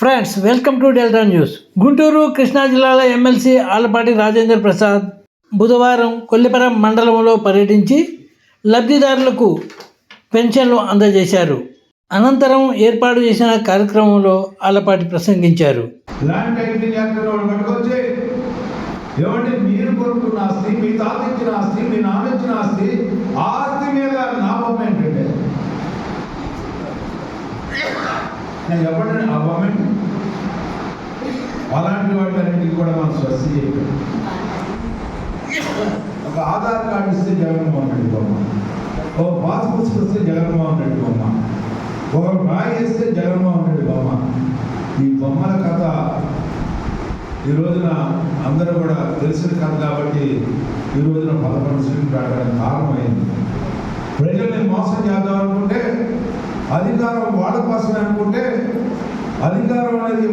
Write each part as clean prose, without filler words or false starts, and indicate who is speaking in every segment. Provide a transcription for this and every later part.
Speaker 1: Friends, welcome to delta news. Guntur Krishna జిల్లాల MLC Alapati Rajendra Prasad బుధవారం కొల్లిపరం మండలంలో పర్యటించి లబ్ధిదారులకు పెన్షన్లు అందజేశారు. అనంతరం ఏర్పాటు చేసిన కార్యక్రమంలో ఆలపాటి ప్రసంగించారు.
Speaker 2: మీరు కొనుక్కున్న ఆస్తి, మీ తాత ఇచ్చిన ఆస్తి, మీ నాన్న ఇచ్చిన ఆస్తి, ఆస్తి మీద లాభం ఏంటంటే నేను ఎవరిని అవ్వమంటే అలాంటి వాటిన్నిటికీ కూడా మనం స్వస్తి చేయగలం. ఒక ఆధార్ కార్డు ఇస్తే జగన్మోహన్ రెడ్డి బొమ్మ, ఒక పాస్ పుస్తకం ఇస్తే జగన్మోహన్ రెడ్డి బొమ్మ, ఒక రాయి ఇస్తే జగన్మోహన్ రెడ్డి బొమ్మ. ఈ బొమ్మల కథ ఈ రోజున అందరూ కూడా తెలిసిన కథ కాబట్టి ఈ రోజున 11 సీట్లు రావడానికి కారణమైంది. ప్రజల్ని మోసం చేద్దాం అనుకుంటే, అధికారం వాళ్ళ కోసమే అనుకుంటే, అధికారం అనేది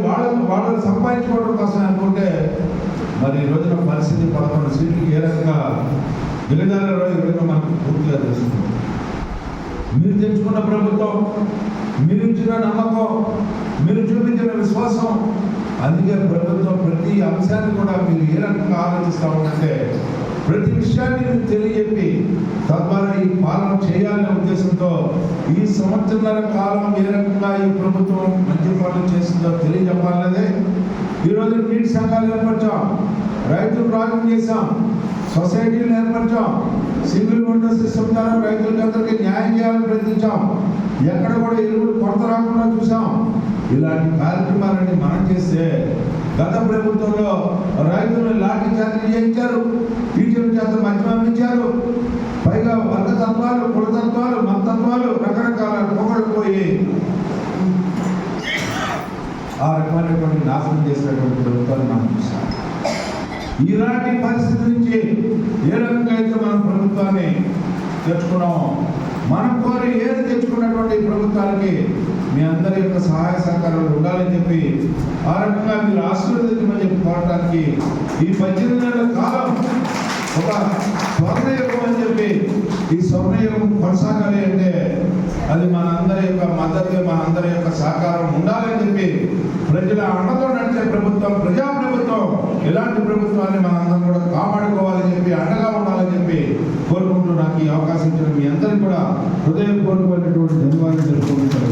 Speaker 2: వాళ్ళు సంపాదించుకోవడం కోసమే అనుకుంటే, మరి ఈ రోజున పరిస్థితి 11 సీట్లకి ఏ రకంగా దిగజారో ఈ రోజున మనకు పూర్తిగా తెలుస్తుంది. మీరు తెచ్చుకున్న ప్రభుత్వం, మీరు ఇచ్చిన నమ్మకం, మీరు చూపించిన విశ్వాసం, అందుకే ప్రభుత్వం ప్రతి అంశాన్ని కూడా మీరు ఏ రకంగా ఆలోచిస్తూ ఉంటే ప్రతి విషయాన్ని మీరు తెలియజెప్పి తద్వారా ఈ పాలన చేయాలనే ఉద్దేశంతో ఈ సంవత్సరాల కాలం ఏ రకంగా ఈ ప్రభుత్వం మంచి పాలన చేసిందో తెలియజెప్పాలనేదే ఈరోజు నీటి సంఘాలు ఏర్పరిచాం, రైతులు ప్రాజెక్ట్ చేశాం, సొసైటీలు ఏర్పరిచాం, సింగిల్ విండో సిస్టమ్ ద్వారా రైతులందరికీ న్యాయం చేయాలని ప్రయత్నించాం. ఎక్కడ కూడా ఎరువులు కొరత రాకుండా చూసాం. ఇలాంటి కార్యక్రమాలన్నీ మనం చేస్తే గత ప్రభుత్వంలో రైతులను లాఠీ చేతలు చేయించారు, టీచర్ల చేత మధ్య పంపించారు, పైగా వర్గతత్వాలు, కులతత్వాలు, మతత్వాలు రకరకాల పొగలు పోయి ఆ రకమైనటువంటి నాశనం చేసినటువంటి ప్రభుత్వాన్ని మనం చూసాం. ఇలాంటి పరిస్థితి నుంచి ఏ రకంగా అయితే మనం ప్రభుత్వాన్ని తెచ్చుకున్నామో, మనం కోరి ఏది తెచ్చుకున్నటువంటి ప్రభుత్వానికి మీ అందరి యొక్క సహాయ సహకారాలు ఉండాలని చెప్పి ఆ రకంగా మీరు ఆశీర్వదించమని చెప్పి కోరటానికి ఈ 18 నెలల కాలం ఒక స్వర్ణయుగం అని చెప్పి, ఈ స్వర్ణయుగం కొనసాగాలి అంటే అది మన అందరి యొక్క మద్దతు, మన అందరి యొక్క సహకారం ఉండాలని చెప్పి ప్రజల అండతో నడిచే ప్రభుత్వం, ప్రజాప్రభుత్వం, ఇలాంటి ప్రభుత్వాన్ని మనందరం కూడా కాపాడుకోవాలని చెప్పి, అండగా ఉండాలని చెప్పి కోరుకుంటూ నాకు ఈ అవకాశం ఇచ్చిన మీ అందరికీ కూడా హృదయపూర్వకమైనటువంటి ధన్యవాదాలు తెలుపుకుంటున్నాను.